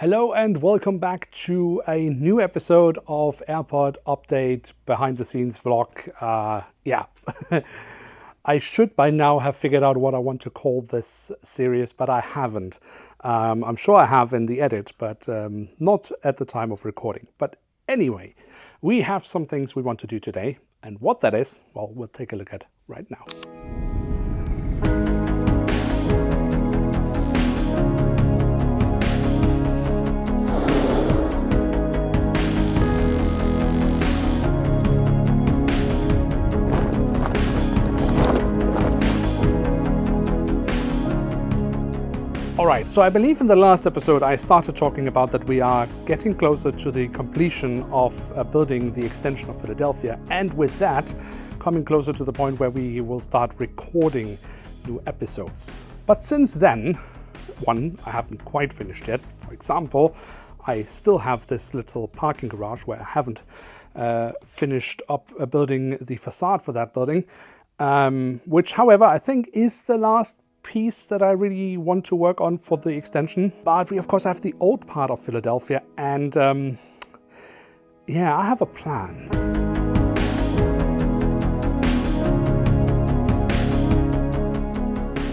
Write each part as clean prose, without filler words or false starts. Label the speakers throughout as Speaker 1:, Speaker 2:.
Speaker 1: Hello and welcome back to a new episode of Airport Update behind the scenes vlog. I should by now have figured out what I want to call this series, but I haven't. I'm sure I have in the edit, but not at the time of recording. But anyway, we have some things we want to do today, and what that is, well, we'll take a look at right now. Alright, so I believe in the last episode I started talking about that we are getting closer to the completion of building the extension of Philadelphia, and with that coming closer to the point where we will start recording new episodes. But since then, I haven't quite finished yet. For example, I still have this little parking garage where I haven't finished up building the facade for that building, which however I think is the last piece that I really want to work on for the extension. But we of course have the old part of Philadelphia, and I have a plan.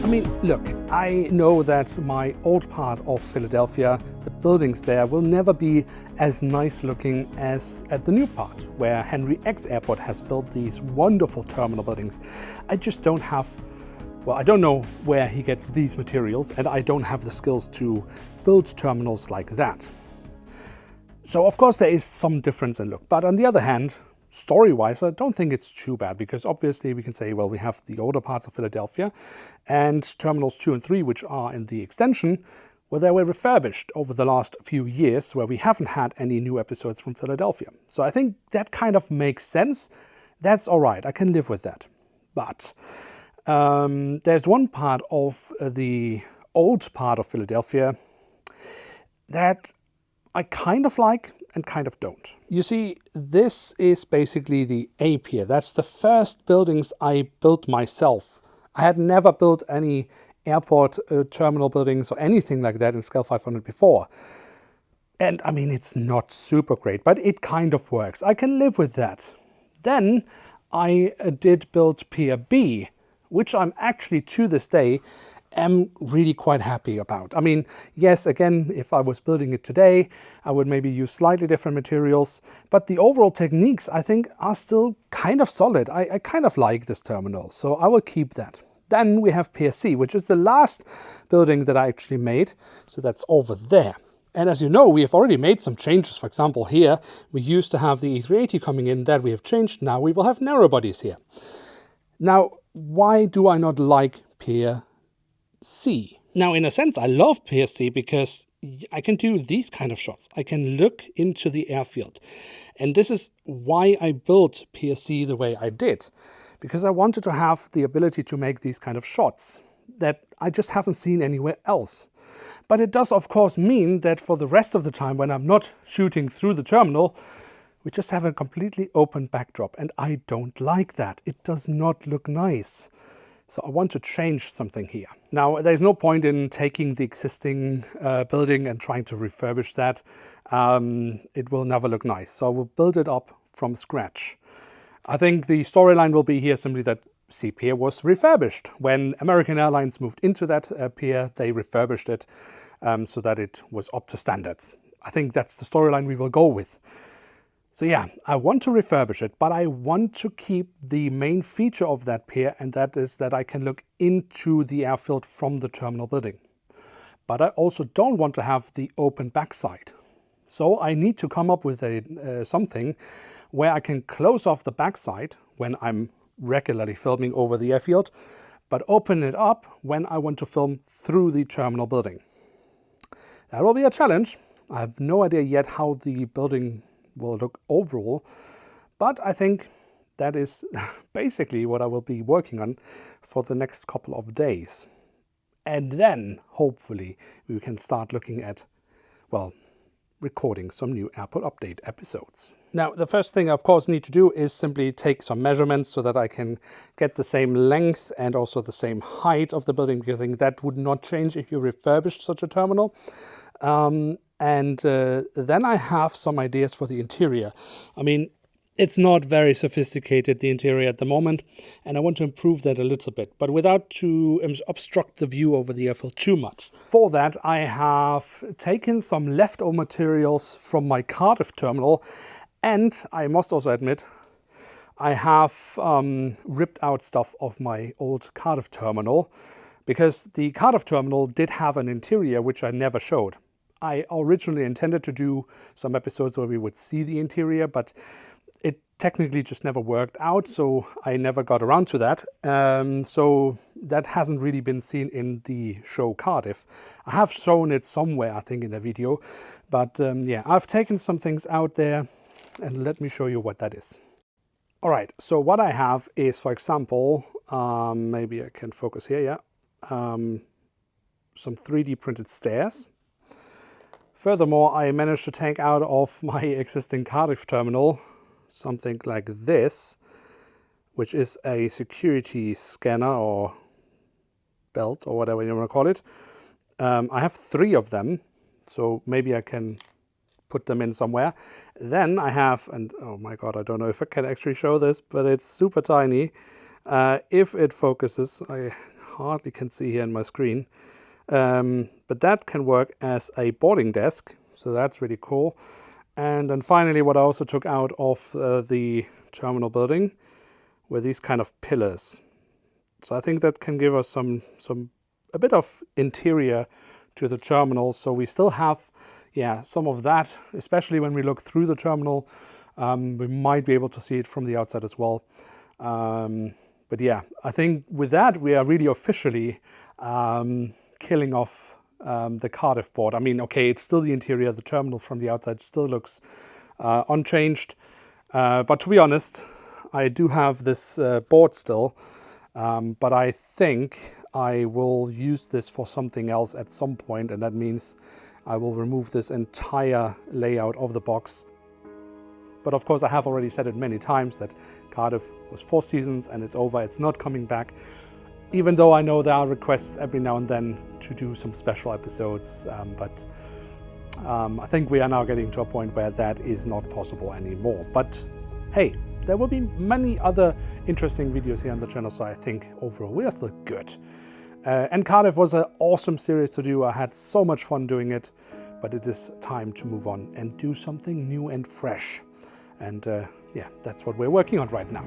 Speaker 1: I mean, look, I know that my old part of Philadelphia, the buildings there, will never be as nice looking as at the new part, where Henry X Airport has built these wonderful terminal buildings. I just don't have, well, I don't know where he gets these materials, and I don't have the skills to build terminals like that. So of course there is some difference in look, but on the other hand, story-wise, I don't think it's too bad, because obviously we can say, well, we have the older parts of Philadelphia and terminals 2 and 3, which are in the extension, where they were refurbished over the last few years, where we haven't had any new episodes from Philadelphia. So I think that kind of makes sense. That's all right, I can live with that. But there's one part of the old part of Philadelphia that I kind of like and kind of don't. You see, this is basically the A Pier. That's the first buildings I built myself. I had never built any airport terminal buildings or anything like that in Scale 500 before. And I mean, it's not super great, but it kind of works. I can live with that. Then I did build Pier B, which I'm actually to this day am really quite happy about. I mean, yes, again, if I was building it today, I would maybe use slightly different materials, but the overall techniques I think are still kind of solid. I kind of like this terminal, so I will keep that. Then we have Pier C, which is the last building that I actually made, so that's over there. And as you know, we have already made some changes. For example, here we used to have the E380 coming in, that we have changed. Now we will have narrow bodies here. Now, why do I not like Pier C? Now, in a sense, I love Pier C because I can do these kind of shots. I can look into the airfield. And this is why I built Pier C the way I did, because I wanted to have the ability to make these kind of shots that I just haven't seen anywhere else. But it does, of course, mean that for the rest of the time, when I'm not shooting through the terminal, we just have a completely open backdrop, and I don't like that. It does not look nice. So I want to change something here. Now, there's no point in taking the existing building and trying to refurbish that. It will never look nice. So I will build it up from scratch. I think the storyline will be here simply that C Pier was refurbished. When American Airlines moved into that pier, they refurbished it so that it was up to standards. I think that's the storyline we will go with. So yeah, I want to refurbish it, but I want to keep the main feature of that pier, and that is that I can look into the airfield from the terminal building. But I also don't want to have the open backside. So I need to come up with something where I can close off the backside when I'm regularly filming over the airfield, but open it up when I want to film through the terminal building. That will be a challenge. I have no idea yet how the building will look overall, but I think that is basically what I will be working on for the next couple of days. And then hopefully we can start looking at, well, recording some new Airport Update episodes. Now, the first thing I of course need to do is simply take some measurements so that I can get the same length and also the same height of the building, because I think that would not change if you refurbished such a terminal. And then I have some ideas for the interior. I mean, it's not very sophisticated, the interior at the moment, and I want to improve that a little bit, but without to obstruct the view over the Eiffel too much. For that, I have taken some leftover materials from my Cardiff terminal, and I must also admit, I have ripped out stuff of my old Cardiff terminal, because the Cardiff terminal did have an interior which I never showed. I originally intended to do some episodes where we would see the interior, but it technically just never worked out, so I never got around to that. So that hasn't really been seen in the show Cardiff. I have shown it somewhere, I think, in a video, but yeah, I've taken some things out there, and let me show you what that is. All right, so what I have is, for example, maybe I can focus here, yeah, some 3D printed stairs. Furthermore, I managed to take out of my existing Cardiff terminal something like this, which is a security scanner or belt or whatever you want to call it. I have 3 of them, so maybe I can put them in somewhere. Then I have, and oh my god, I don't know if I can actually show this, but it's super tiny. If it focuses, I hardly can see here on my screen. But that can work as a boarding desk, so that's really cool. And then finally, what I also took out of the terminal building were these kind of pillars. So I think that can give us a bit of interior to the terminal. So we still have, yeah, some of that, especially when we look through the terminal. We might be able to see it from the outside as well. But yeah, I think with that, we are really officially killing off the Cardiff board. I mean, okay, it's still the interior. The terminal from the outside still looks unchanged. But to be honest, I do have this board still. But I think I will use this for something else at some point. And that means I will remove this entire layout of the box. But of course, I have already said it many times that Cardiff was 4 seasons and it's over. It's not coming back. Even though I know there are requests every now and then to do some special episodes, but I think we are now getting to a point where that is not possible anymore. But hey, there will be many other interesting videos here on the channel, so I think overall we are still good. And Cardiff was an awesome series to do. I had so much fun doing it, but it is time to move on and do something new and fresh. And yeah, that's what we're working on right now.